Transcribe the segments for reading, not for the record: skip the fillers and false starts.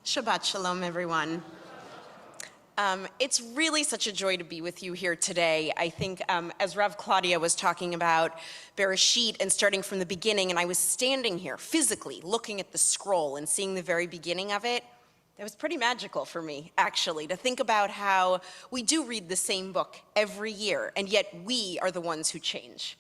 Shabbat Shalom, everyone. It's really such a joy to be with you here today. I think as Rav Claudia was talking about Bereshit and starting from the beginning, and I was standing here physically looking at the scroll and seeing the very beginning of it, that was pretty magical for me, actually, to think about how we do read the same book every year, and yet we are the ones who change.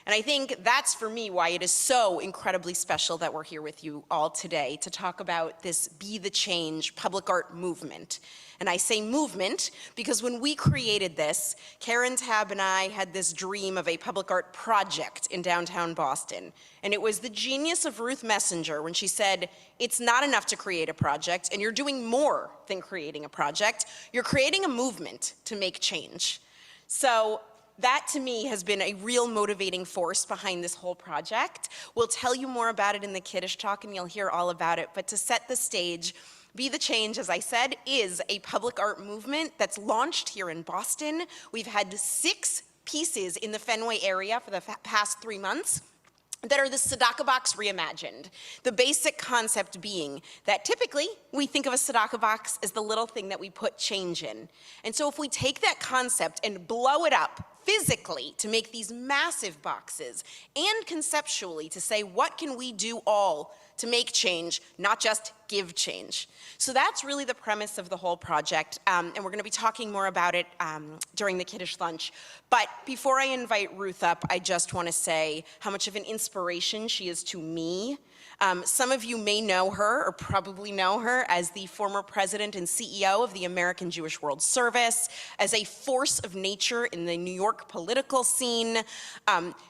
And I think that's, for me, why it is so incredibly special that we're here with you all today to talk about this Be the Change public art movement. And I say movement because when we created this, Karen Tab and I had this dream of a public art project in downtown Boston. And it was the genius of Ruth Messinger when she said, it's not enough to create a project, and you're doing more than creating a project. You're creating a movement to make change. So that, to me, has been a real motivating force behind this whole project. We'll tell you more about it in the Kiddush talk, and you'll hear all about it. But to set the stage, Be the Change, as I said, is a public art movement that's launched here in Boston. We've had 6 pieces in the Fenway area for the past 3 months that are the tzedakah box reimagined. The basic concept being that typically we think of a tzedakah box as the little thing that we put change in. And so if we take that concept and blow it up physically to make these massive boxes, and conceptually to say, what can we do all to make change, not just give change? So that's really the premise of the whole project, and we're going to be talking more about it during the Kiddush lunch. But before I invite Ruth up, I just want to say how much of an inspiration she is to me. Some of you may know her, or probably know her, as the former president and CEO of the American Jewish World Service, as a force of nature in the New York political scene.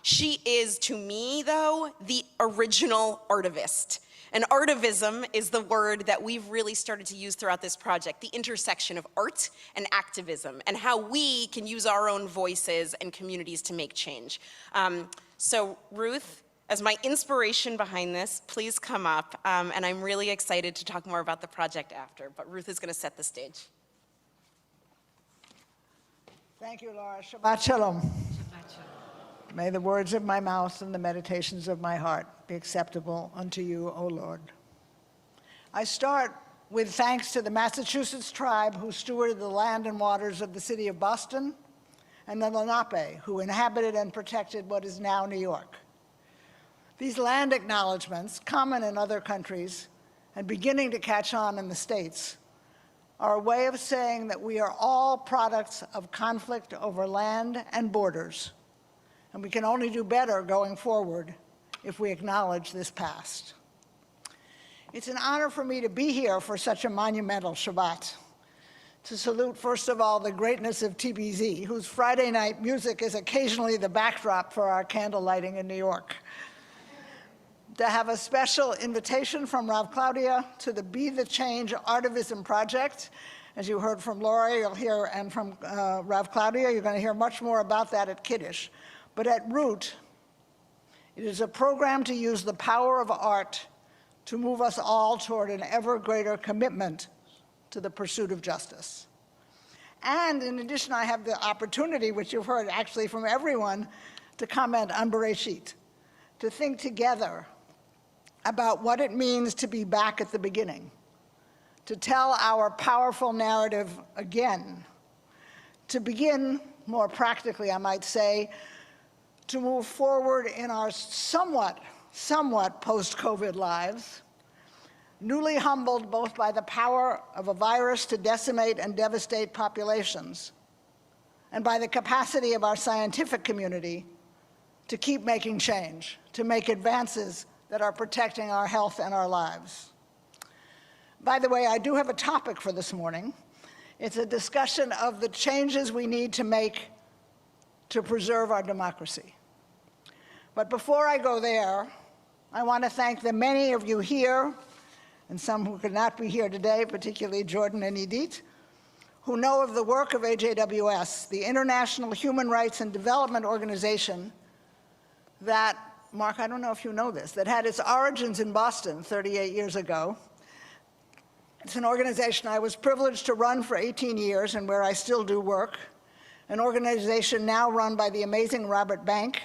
She is, to me, though, the original artivist. And artivism is the word that we've really started to use throughout this project, the intersection of art and activism, and how we can use our own voices and communities to make change. So Ruth, as my inspiration behind this, please come up, and I'm really excited to talk more about the project after, but Ruth is going to set the stage. Thank you, Laura. Shabbat Shalom. Shabbat Shalom. May the words of my mouth and the meditations of my heart be acceptable unto you, O Lord. I start with thanks to the Massachusetts tribe who stewarded the land and waters of the city of Boston, and the Lenape, who inhabited and protected what is now New York. These land acknowledgements, common in other countries and beginning to catch on in the States, are a way of saying that we are all products of conflict over land and borders, and we can only do better going forward if we acknowledge this past. It's an honor for me to be here for such a monumental Shabbat, to salute, first of all, the greatness of TBZ, whose Friday night music is occasionally the backdrop for our candle lighting in New York. To have a special invitation from Rav Claudia to the Be the Change Artivism Project. As you heard from Laura, you'll hear, and from Rav Claudia, you're going to hear much more about that at Kiddush. But at root, it is a program to use the power of art to move us all toward an ever greater commitment to the pursuit of justice. And in addition, I have the opportunity, which you've heard actually from everyone, to comment on Bereshit, to think together about what it means to be back at the beginning, to tell our powerful narrative again, to begin more practically, I might say, to move forward in our somewhat post-COVID lives, newly humbled both by the power of a virus to decimate and devastate populations, and by the capacity of our scientific community to keep making change, to make advances that are protecting our health and our lives. By the way, I do have a topic for this morning. It's a discussion of the changes we need to make to preserve our democracy. But before I go there, I want to thank the many of you here, and some who could not be here today, particularly Jordan and Edith, who know of the work of AJWS, the International Human Rights and Development Organization that, Mark, I don't know if you know this, that had its origins in Boston 38 years ago. It's an organization I was privileged to run for 18 years and where I still do work, an organization now run by the amazing Robert Bank,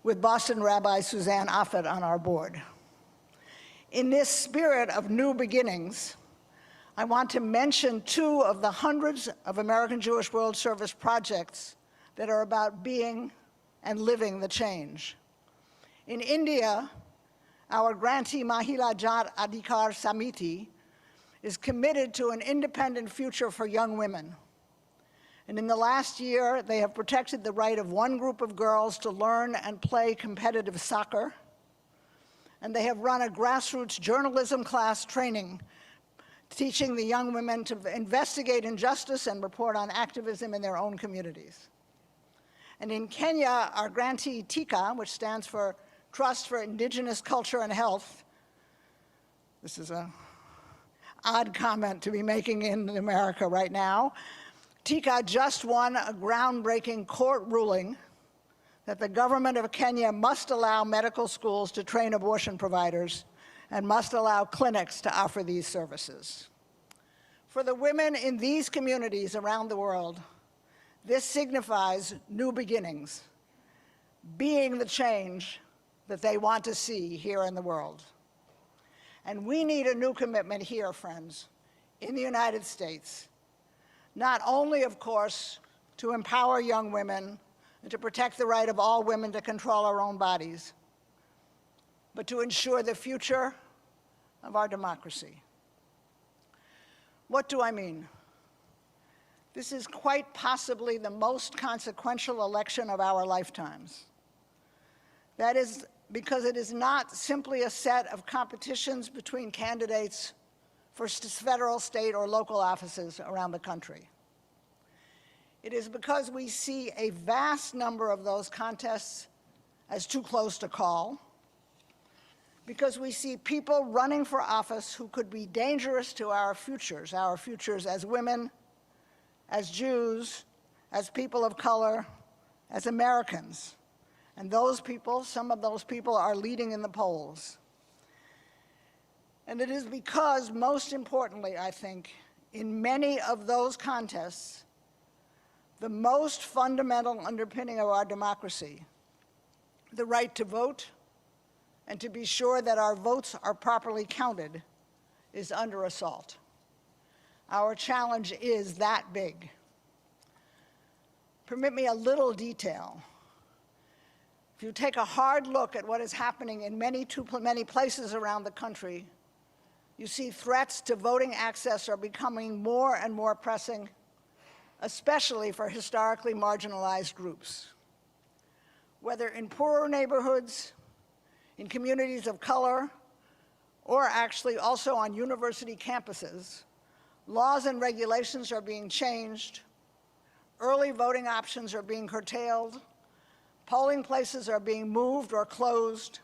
with Boston Rabbi Suzanne Offit on our board. In this spirit of new beginnings, I want to mention two of the hundreds of American Jewish World Service projects that are about being and living the change. In India, our grantee Mahila Jat Adhikar Samiti is committed to an independent future for young women. And in the last year, they have protected the right of one group of girls to learn and play competitive soccer. And they have run a grassroots journalism class training, teaching the young women to investigate injustice and report on activism in their own communities. And in Kenya, our grantee TIKA, which stands for Trust for Indigenous Culture and Health, this is an odd comment to be making in America right now, TIKA just won a groundbreaking court ruling that the government of Kenya must allow medical schools to train abortion providers and must allow clinics to offer these services. For the women in these communities around the world, this signifies new beginnings, being the change that they want to see here in the world. And we need a new commitment here, friends, in the United States, not only, of course, to empower young women and to protect the right of all women to control our own bodies, but to ensure the future of our democracy. What do I mean? This is quite possibly the most consequential election of our lifetimes. That is because it is not simply a set of competitions between candidates for federal, state, or local offices around the country. It is because we see a vast number of those contests as too close to call, because we see people running for office who could be dangerous to our futures as women, as Jews, as people of color, as Americans. And those people, some of those people, are leading in the polls. And it is because, most importantly, I think, in many of those contests, the most fundamental underpinning of our democracy, the right to vote and to be sure that our votes are properly counted, is under assault. Our challenge is that big. Permit me a little detail. If you take a hard look at what is happening in many places around the country, you see threats to voting access are becoming more and more pressing, especially for historically marginalized groups. Whether in poorer neighborhoods, in communities of color, or actually also on university campuses, laws and regulations are being changed, early voting options are being curtailed, polling places are being moved or closed,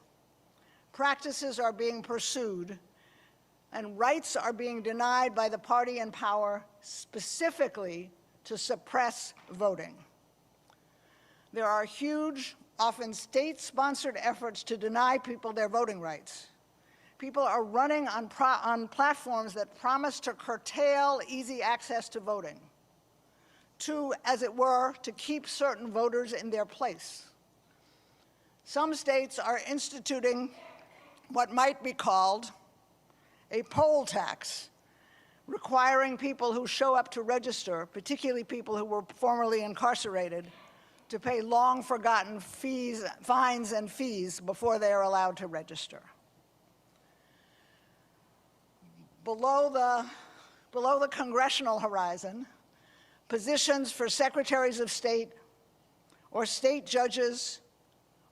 practices are being pursued, and rights are being denied by the party in power specifically to suppress voting. There are huge, often state-sponsored efforts to deny people their voting rights. People are running on platforms that promise to curtail easy access to voting, to, as it were, to keep certain voters in their place. Some states are instituting what might be called a poll tax, requiring people who show up to register, particularly people who were formerly incarcerated, to pay long-forgotten fines and fees before they are allowed to register. Below the congressional horizon, positions for secretaries of state or state judges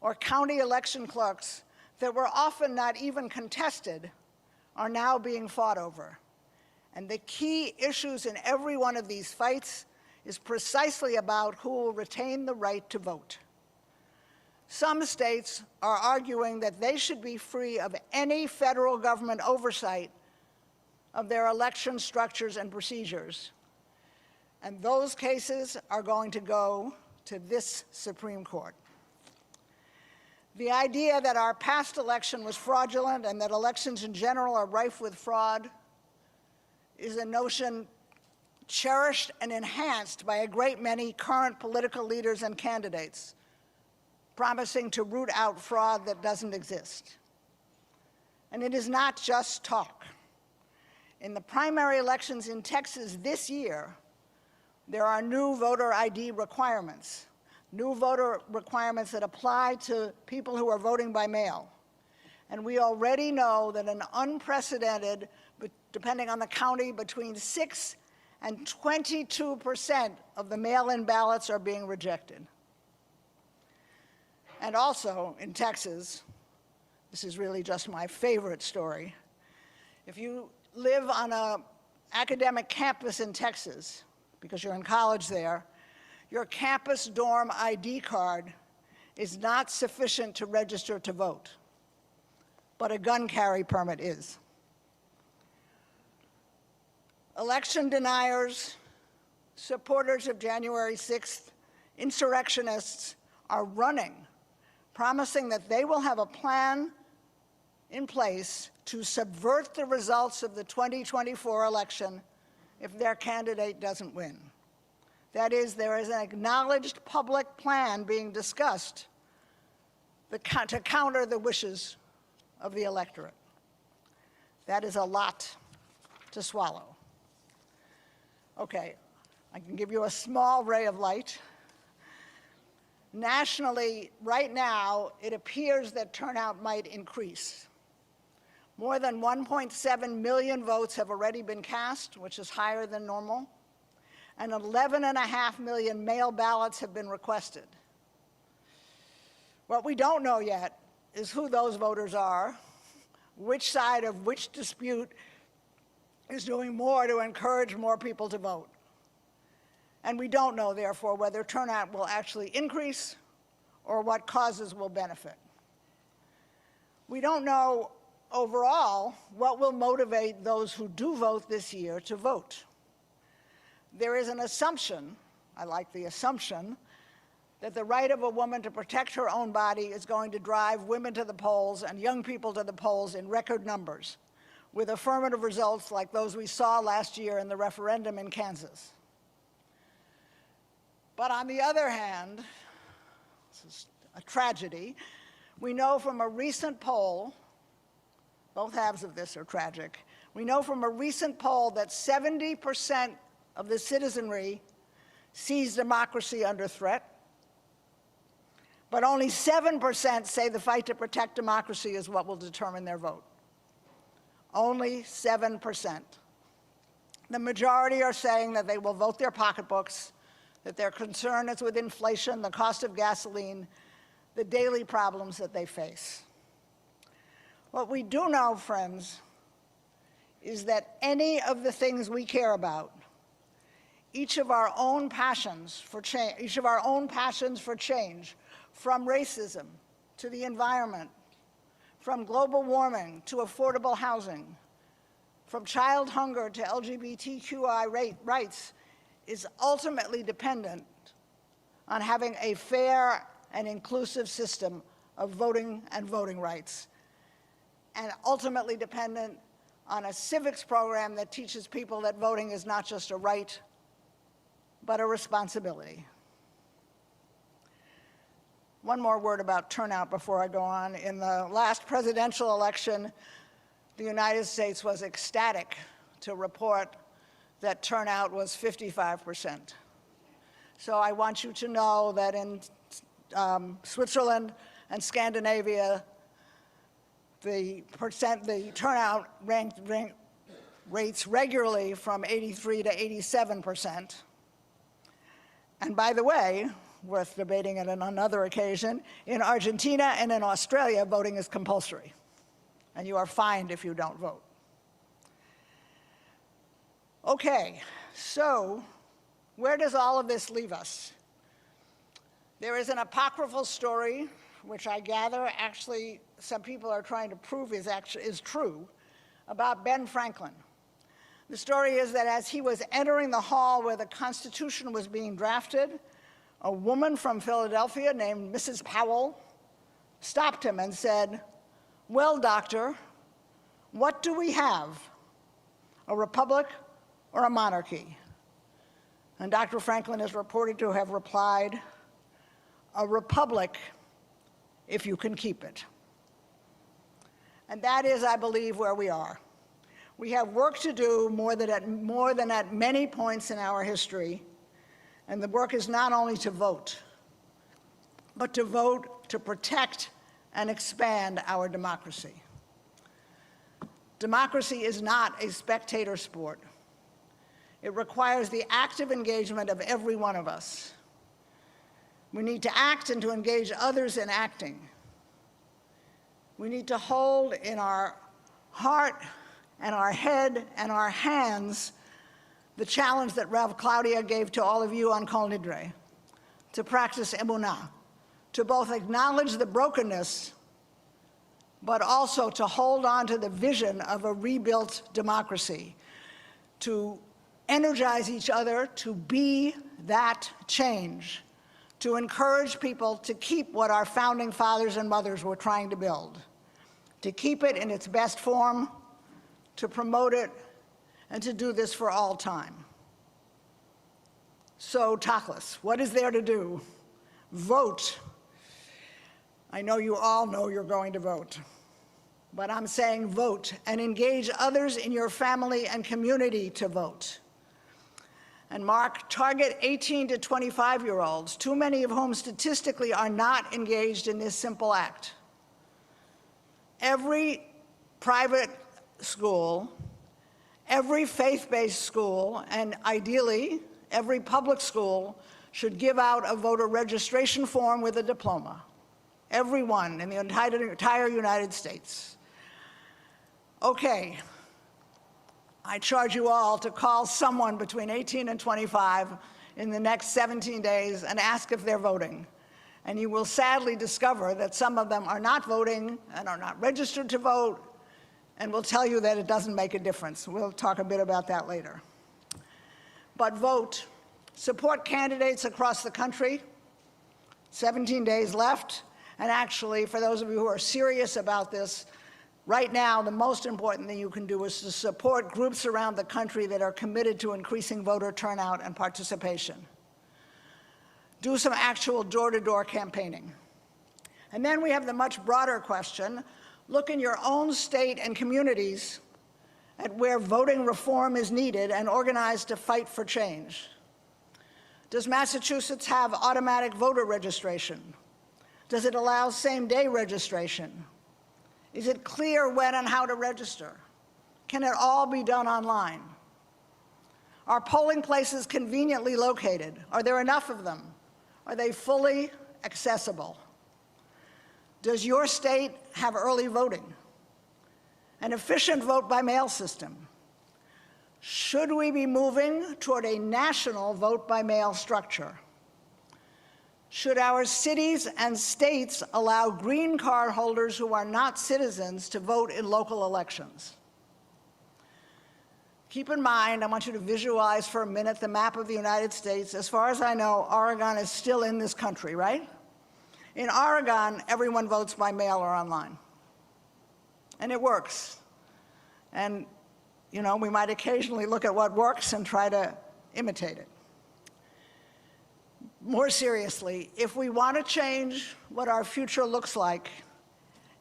or county election clerks that were often not even contested are now being fought over. And the key issues in every one of these fights is precisely about who will retain the right to vote. Some states are arguing that they should be free of any federal government oversight of their election structures and procedures. And those cases are going to go to this Supreme Court. The idea that our past election was fraudulent and that elections in general are rife with fraud is a notion cherished and enhanced by a great many current political leaders and candidates, promising to root out fraud that doesn't exist. And it is not just talk. In the primary elections in Texas this year, there are new voter ID requirements, new voter requirements that apply to people who are voting by mail. And we already know that an unprecedented, depending on the county, between 6 and 22% of the mail-in ballots are being rejected. And also in Texas, this is really just my favorite story, if you live on an academic campus in Texas, because you're in college there, your campus dorm ID card is not sufficient to register to vote, but a gun carry permit is. Election deniers, supporters of January 6th, insurrectionists are running, promising that they will have a plan in place to subvert the results of the 2024 election if their candidate doesn't win. That is, there is an acknowledged public plan being discussed to counter the wishes of the electorate. That is a lot to swallow. Okay, I can give you a small ray of light. Nationally, right now, it appears that turnout might increase. More than 1.7 million votes have already been cast, which is higher than normal, and 11.5 million mail ballots have been requested. What we don't know yet is who those voters are, which side of which dispute is doing more to encourage more people to vote. And we don't know, therefore, whether turnout will actually increase or what causes will benefit. We don't know overall what will motivate those who do vote this year to vote. There is an assumption, I like the assumption, that the right of a woman to protect her own body is going to drive women to the polls and young people to the polls in record numbers, with affirmative results like those we saw last year in the referendum in Kansas. But on the other hand, this is a tragedy, we know from a recent poll, both halves of this are tragic, we know from a recent poll that 70% of the citizenry sees democracy under threat, but only 7% say the fight to protect democracy is what will determine their vote. Only 7%. The majority are saying that they will vote their pocketbooks, that their concern is with inflation, the cost of gasoline, the daily problems that they face. What we do know, friends, is that any of the things we care about, each of our own passions for change, from racism to the environment, from global warming to affordable housing, from child hunger to LGBTQI rights, is ultimately dependent on having a fair and inclusive system of voting and voting rights, and ultimately dependent on a civics program that teaches people that voting is not just a right, but a responsibility. One more word about turnout before I go on. In the last presidential election, the United States was ecstatic to report that turnout was 55%. So I want you to know that in Switzerland and Scandinavia, the turnout rates regularly from 83 to 87%. And by the way, worth debating it on another occasion, in Argentina and in Australia, voting is compulsory, and you are fined if you don't vote. Okay, so where does all of this leave us? There is an apocryphal story, which I gather actually some people are trying to prove is true, about Ben Franklin. The story is that as he was entering the hall where the Constitution was being drafted, a woman from Philadelphia named Mrs. Powell stopped him and said, "Well, doctor, what do we have? A republic or a monarchy?" And Dr. Franklin is reported to have replied, "A republic if you can keep it." And that is, I believe, where we are. We have work to do more than at many points in our history, and the work is not only to vote, but to vote to protect and expand our democracy. Democracy is not a spectator sport. It requires the active engagement of every one of us. We need to act and to engage others in acting. We need to hold in our heart and our head and our hands the challenge that Rev. Claudia gave to all of you on Kol Nidre, to practice emunah, to both acknowledge the brokenness, but also to hold on to the vision of a rebuilt democracy, to energize each other to be that change, to encourage people to keep what our founding fathers and mothers were trying to build, to keep it in its best form, to promote it, and to do this for all time. So, tachlis, what is there to do? Vote. I know you all know you're going to vote, but I'm saying vote and engage others in your family and community to vote. And Mark, target 18 to 25-year-olds, too many of whom statistically are not engaged in this simple act. Every private school, every faith-based school, and ideally every public school should give out a voter registration form with a diploma. Everyone in the entire United States. Okay, I charge you all to call someone between 18 and 25 in the next 17 days and ask if they're voting. And you will sadly discover that some of them are not voting and are not registered to vote, and will tell you that it doesn't make a difference. We'll talk a bit about that later. But vote. Support candidates across the country. 17 days left. And actually, for those of you who are serious about this, right now, the most important thing you can do is to support groups around the country that are committed to increasing voter turnout and participation. Do some actual door-to-door campaigning. And then we have the much broader question. Look in your own state and communities at where voting reform is needed and organize to fight for change. Does Massachusetts have automatic voter registration? Does it allow same-day registration? Is it clear when and how to register? Can it all be done online? Are polling places conveniently located? Are there enough of them? Are they fully accessible? Does your state have early voting? An efficient vote-by-mail system? Should we be moving toward a national vote-by-mail structure? Should our cities and states allow green card holders who are not citizens to vote in local elections? Keep in mind, I want you to visualize for a minute the map of the United States. As far as I know, Oregon is still in this country, right? In Oregon, everyone votes by mail or online. And it works. And, you know, we might occasionally look at what works and try to imitate it. More seriously, if we want to change what our future looks like,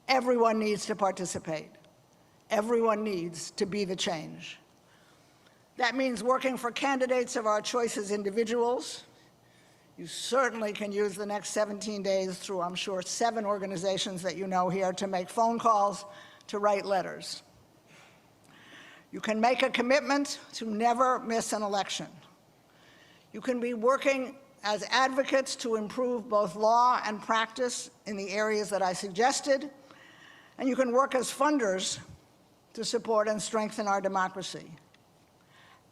everyone needs to participate. Everyone needs to be the change. That means working for candidates of our choice as individuals. You certainly can use the next 17 days through, I'm sure, 7 organizations that you know here to make phone calls, to write letters. You can make a commitment to never miss an election. You can be working as advocates to improve both law and practice in the areas that I suggested, and you can work as funders to support and strengthen our democracy.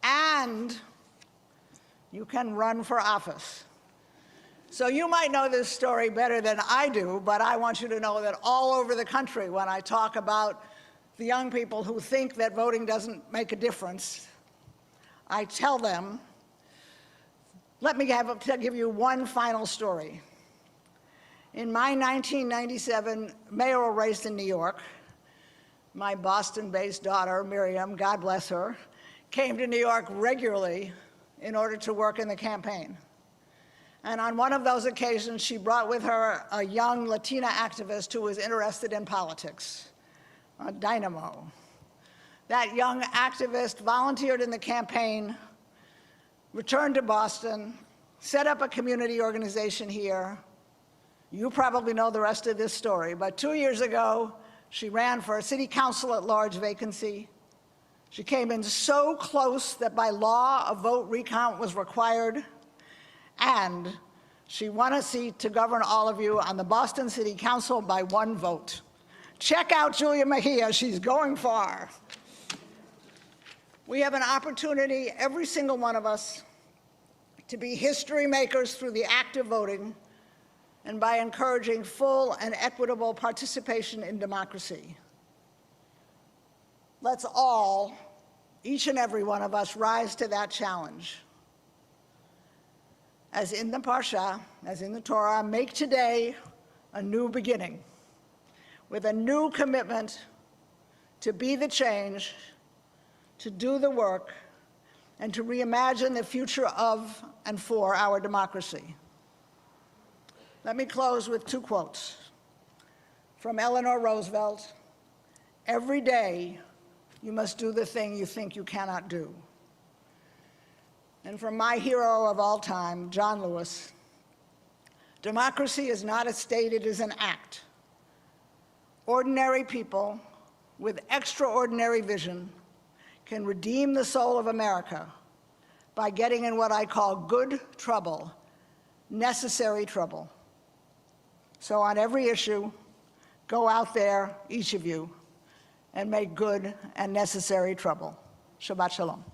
And you can run for office. So you might know this story better than I do, but I want you to know that all over the country, when I talk about the young people who think that voting doesn't make a difference, I tell them, let me give you one final story. In my 1997 mayoral race in New York, my Boston-based daughter, Miriam, God bless her, came to New York regularly in order to work in the campaign. And on one of those occasions, she brought with her a young Latina activist who was interested in politics, a dynamo. That young activist volunteered in the campaign, returned to Boston, set up a community organization here. You probably know the rest of this story, but 2 years ago, she ran for a city council at large vacancy. She came in so close that by law, a vote recount was required, and she won a seat to govern all of you on the Boston City Council by 1 vote. Check out Julia Mejia, she's going far. We have an opportunity, every single one of us, to be history makers through the act of voting and by encouraging full and equitable participation in democracy. Let's all, each and every one of us, rise to that challenge. As in the Parsha, as in the Torah, make today a new beginning with a new commitment to be the change, to do the work, and to reimagine the future of and for our democracy. Let me close with 2 quotes from Eleanor Roosevelt. Every day, you must do the thing you think you cannot do. And from my hero of all time, John Lewis, democracy is not a state, it is an act. Ordinary people with extraordinary vision can redeem the soul of America by getting in what I call good trouble, necessary trouble. So on every issue, go out there, each of you, and make good and necessary trouble. Shabbat Shalom.